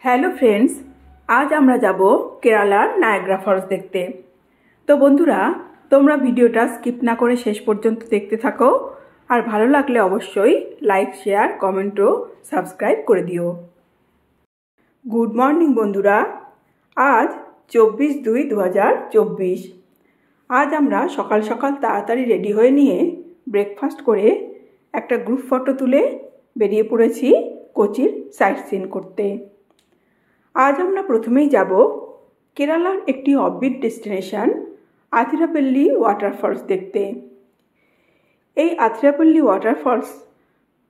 Hello friends, আজ আমরা যাব কেরালার নায়াগ্রা ফলস দেখতে। তো বন্ধুরা, তোমরা ভিডিওটা স্কিপ না করে শেষ পর্যন্ত দেখতে থাকো, আর ভালো লাগলে অবশ্যই লাইক, শেয়ার, কমেন্ট ও সাবস্ক্রাইব করে দিও। গুড মর্নিং বন্ধুরা, আজ 24/2/2024। আজ আমরা সকাল সকাল তাড়াতাড়ি রেডি হয়ে নিয়ে ব্রেকফাস্ট করে একটা গ্রুপ ফটো তুলে বেরিয়ে পড়েছি কোচির সাইট সিন করতে। আজ আমরা প্রথমেই যাব কেরালার একটি অফবিট ডেস্টিনেশন আথিরাপল্লী ওয়াটারফলস দেখতে। এই আথিরাপল্লী ওয়াটারফলস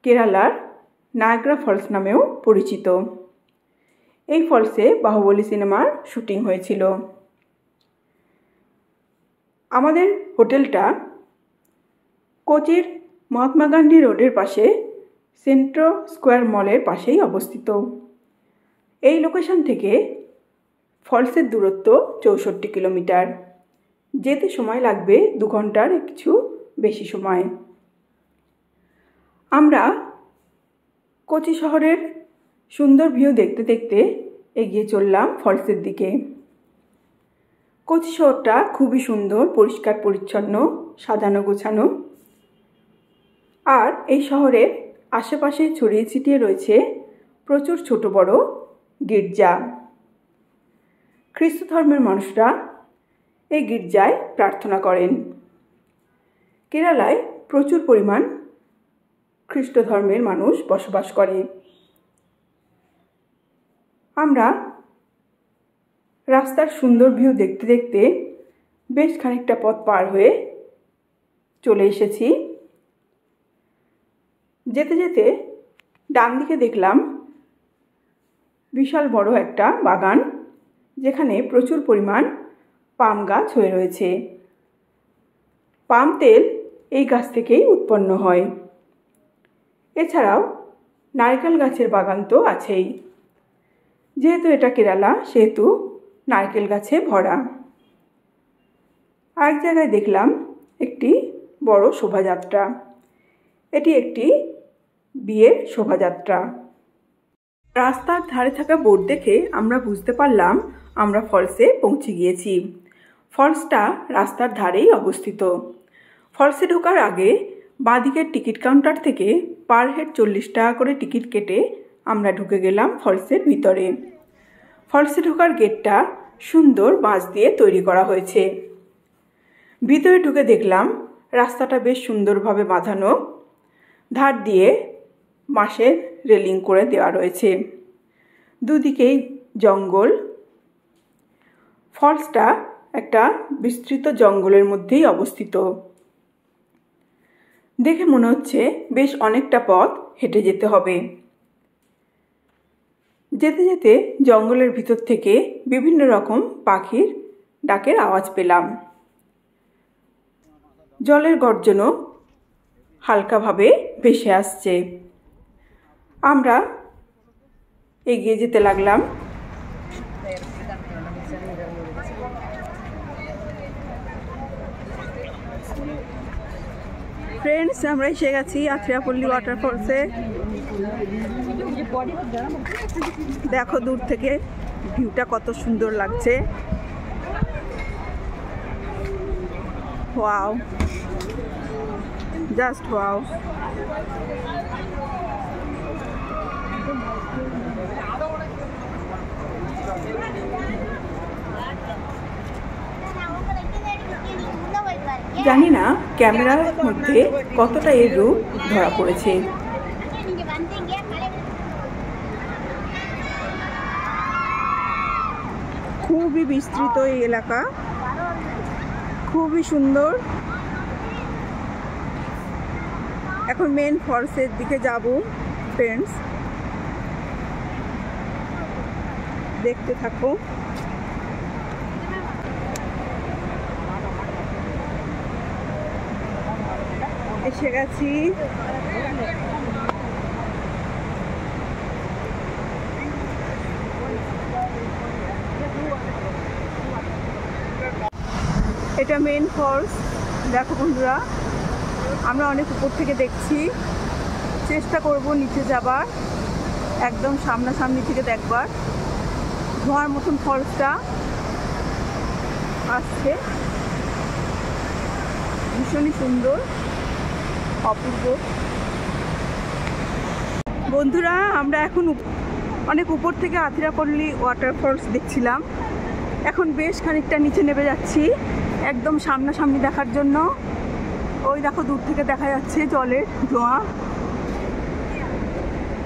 কেরালার নায়াগ্রা ফলস নামেও পরিচিত। এই ফলসে বাহুবলী সিনেমার শুটিং হয়েছিল। আমাদের হোটেলটা কোচির মহাত্মা গান্ধী রোডের পাশে সেন্ট্রো স্কোয়ার মলের পাশেই অবস্থিত। এই লোকেশন থেকে ফলসের দূরত্ব 64 কিলোমিটার। যেতে সময় লাগবে 2 ঘন্টার কিছু বেশি সময়। আমরা কোচি শহরের সুন্দর ভিউ দেখতে দেখতে এগিয়ে চললাম ফলসের দিকে। কোচি শহরটা খুবই সুন্দর, পরিষ্কার পরিচ্ছন্ন, সাজানো গোছানো। আর এই শহরের আশেপাশে ছড়িয়ে ছিটিয়ে রয়েছে প্রচুর ছোট বড় গির্জা। খ্রিস্ট ধর্মের মানুষরা এই গির্জায় প্রার্থনা করেন। কেরালায় প্রচুর পরিমাণ খ্রিস্ট ধর্মের মানুষ বসবাস করে। আমরা রাস্তার সুন্দর ভিউ দেখতে দেখতে বেশ খানিকটা পথ পার হয়ে চলে এসেছি। যেতে যেতে ডান দিকে দেখলাম বিশাল বড় একটা বাগান, যেখানে প্রচুর পরিমাণ পাম গাছ হয়ে রয়েছে। পাম তেল এই গাছ থেকেই উৎপন্ন হয়। এছাড়াও নারকেল গাছের বাগান তো আছেই। যেহেতু এটা কেরালা, সেহেতু নারকেল গাছে ভরা। আরেক জায়গায় দেখলাম একটি বড় শোভাযাত্রা। এটি একটি বিয়ের শোভাযাত্রা। রাস্তার ধারে থাকা বোর্ড দেখে আমরা বুঝতে পারলাম আমরা ফলসে পৌঁছে গিয়েছি। ফলসটা রাস্তার ধারেই অবস্থিত। ফলসে ঢোকার আগে বাঁদিকের টিকিট কাউন্টার থেকে পার হেড 40 টাকা করে টিকিট কেটে আমরা ঢুকে গেলাম ফলসের ভিতরে। ফলসে ঢোকার গেটটা সুন্দর বাঁশ দিয়ে তৈরি করা হয়েছে। ভিতরে ঢুকে দেখলাম রাস্তাটা বেশ সুন্দরভাবে বাঁধানো, ধার দিয়ে বাঁশের রেলিং করে দেওয়া রয়েছে। দুদিকেই জঙ্গল। ফলসটা একটা বিস্তৃত জঙ্গলের মধ্যেই অবস্থিত। দেখে মনে হচ্ছে বেশ অনেকটা পথ হেঁটে যেতে হবে। যেতে যেতে জঙ্গলের ভিতর থেকে বিভিন্ন রকম পাখির ডাকের আওয়াজ পেলাম। জলের গর্জনও হালকাভাবে ভেসে আসছে। আমরা এগিয়ে যেতে লাগলাম। ফ্রেন্ডস, আমরা এসে গেছি আথিরাপল্লী ওয়াটারফলসে। দেখো দূর থেকে ভিউটা কত সুন্দর লাগছে। Wow, just wow. জানি না ক্যামেরার মধ্যে কতটা এর রূপ ধরা পড়েছে। খুবই বিস্তৃত এই এলাকা, খুবই সুন্দর। এখন মেন ফলসের দিকে যাব ফ্রেন্ডস, দেখতে থাকো। এসে গেছি। এটা মেন ফলস। দেখো বন্ধুরা, আমরা অনেক উপর থেকে দেখছি। চেষ্টা করব নিচে যাবার, একদম সামনাসামনি থেকে দেখবার। ধোঁয়ার মতন ফলসটা আসছে, ভীষণই সুন্দর, অপূর্ব। বন্ধুরা, আমরা এখন অনেক উপর থেকে আতিরাপল্লী ওয়াটারফলস দেখছিলাম। এখন বেশ খানিকটা নিচে নেমে যাচ্ছি একদম সামনাসামনি দেখার জন্য। ওই দেখো, দূর থেকে দেখা যাচ্ছে জলের ধোঁয়া।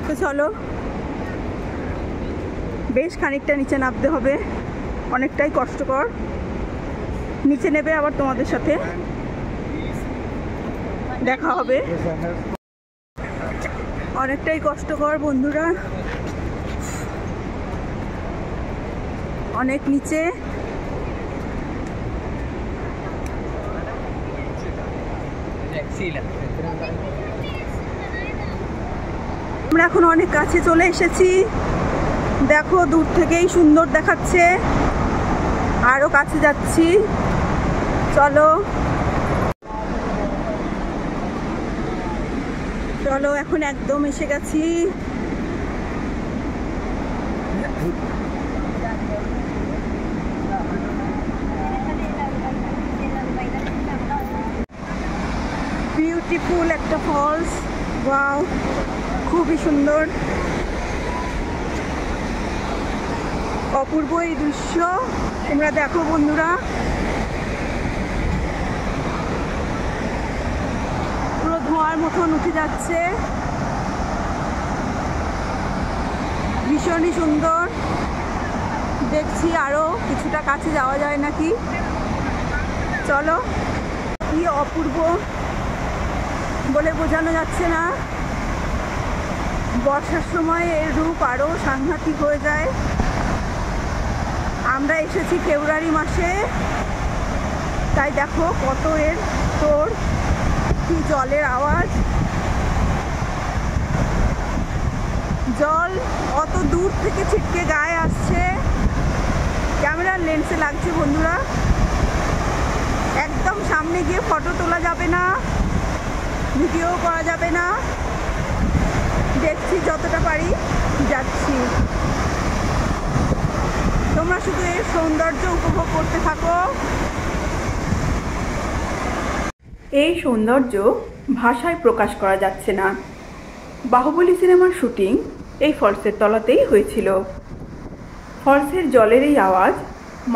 তো চলো, বেশ খানিকটা নিচে নামতে হবে, অনেকটাই কষ্টকর। নিচে নেবে আবার তোমাদের সাথে দেখা হবে। অনেকটাই কষ্টকর বন্ধুরা, অনেক নিচে। আমরা এখন অনেক কাছে চলে এসেছি। দেখো, দূর থেকেই সুন্দর দেখাচ্ছে, আরো কাছে যাচ্ছি। চলো চলো, এখন একদম এসে গেছি। বিউটিফুল একটা ফলস, ওয়াও, খুবই সুন্দর, অপূর্ব এই দৃশ্য। তোমরা দেখো বন্ধুরা, পুরো ধোঁয়ার মতন উঠে যাচ্ছে, ভীষণই সুন্দর। দেখছি আরো কিছুটা কাছে যাওয়া যায় নাকি। চলো, কি অপূর্ব বলে বোঝানো যাচ্ছে না। বর্ষার সময় এর রূপ আরো সাংঘাতিক হয়ে যায়। আমরা এসেছি ফেব্রুয়ারি মাসে, তাই দেখো কত এর তোর, কি জলের আওয়াজ। জল অত দূর থেকে ছিটকে গায়ে আসছে, ক্যামেরার লেন্সে লাগছে বন্ধুরা। একদম সামনে গিয়ে ফটো তোলা যাবে না, ভিডিও করা যাবে না। দেখছি যতটা পারি, যাচ্ছি। তোমরা শুধু এর সৌন্দর্য উপভোগ করতে থাকো। এই সৌন্দর্য ভাষায় প্রকাশ করা যাচ্ছে না। বাহুবলী সিনেমার শুটিং এই ফলসের তলাতেই হয়েছিল। ফলসের জলের এই আওয়াজ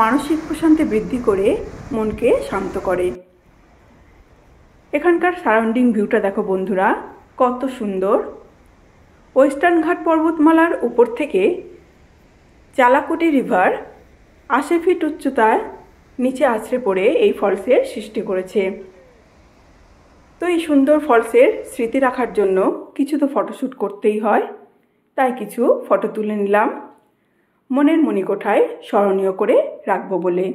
মানসিক প্রশান্তি বৃদ্ধি করে মনকে শান্ত করে। এখানকার সারাউন্ডিং ভিউটা দেখো বন্ধুরা, কত সুন্দর। ওয়েস্টার্ন ঘাট পর্বতমালার উপর থেকে চালাকুটি রিভার ৮০ ফিট উচ্চতায় নিচে আছড়ে পড়ে এই ফলসের সৃষ্টি করেছে। তো এই সুন্দর ফলসের স্মৃতি রাখার জন্য কিছু তো ফটোশ্যুট করতেই হয়, তাই কিছু ফটো তুলে নিলাম মনের মণিকোঠায় স্মরণীয় করে রাখবো বলে।